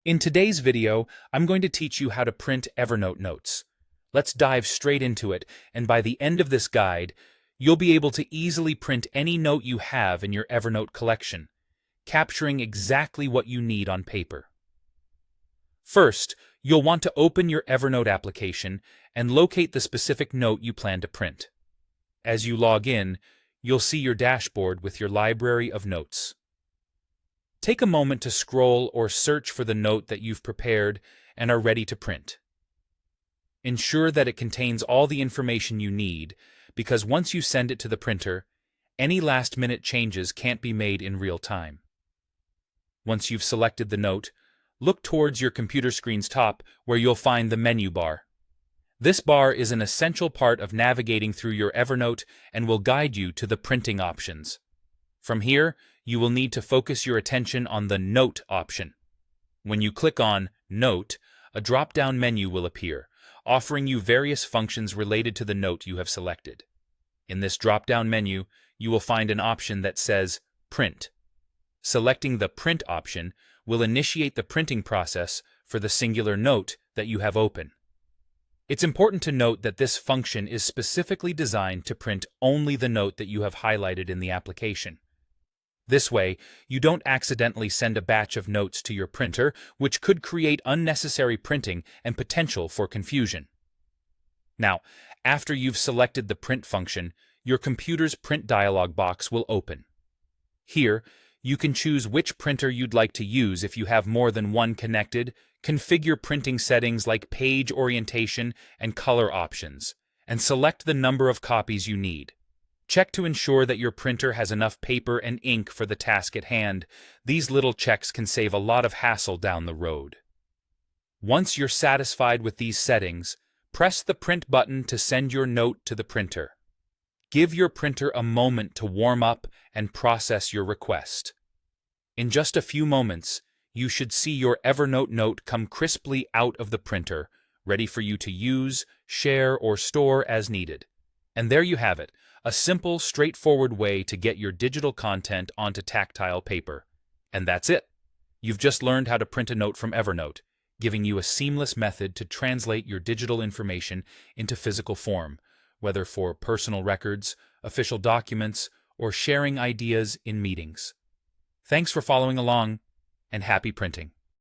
In today's video, I'm going to teach you how to print Evernote notes. Let's dive straight into it, and by the end of this guide, you'll be able to easily print any note you have in your Evernote collection, capturing exactly what you need on paper. First, you'll want to open your Evernote application and locate the specific note you plan to print. As you log in, you'll see your dashboard with your library of notes. Take a moment to scroll or search for the note that you've prepared and are ready to print. Ensure that it contains all the information you need, because once you send it to the printer, any last-minute changes can't be made in real time. Once you've selected the note, look towards your computer screen's top where you'll find the menu bar. This bar is an essential part of navigating through your Evernote and will guide you to the printing options. From here, you will need to focus your attention on the Note option. When you click on Note, a drop-down menu will appear, offering you various functions related to the note you have selected. In this drop-down menu, you will find an option that says Print. Selecting the Print option will initiate the printing process for the singular note that you have open. It's important to note that this function is specifically designed to print only the note that you have highlighted in the application. This way, you don't accidentally send a batch of notes to your printer, which could create unnecessary printing and potential for confusion. Now, after you've selected the print function, your computer's print dialog box will open. Here, you can choose which printer you'd like to use if you have more than one connected, configure printing settings like page orientation and color options, and select the number of copies you need. Check to ensure that your printer has enough paper and ink for the task at hand. These little checks can save a lot of hassle down the road. Once you're satisfied with these settings, press the Print button to send your note to the printer. Give your printer a moment to warm up and process your request. In just a few moments, you should see your Evernote note come crisply out of the printer, ready for you to use, share, or store as needed. And there you have it. A simple, straightforward way to get your digital content onto tactile paper. And that's it. You've just learned how to print a note from Evernote, giving you a seamless method to translate your digital information into physical form, whether for personal records, official documents, or sharing ideas in meetings. Thanks for following along, and happy printing.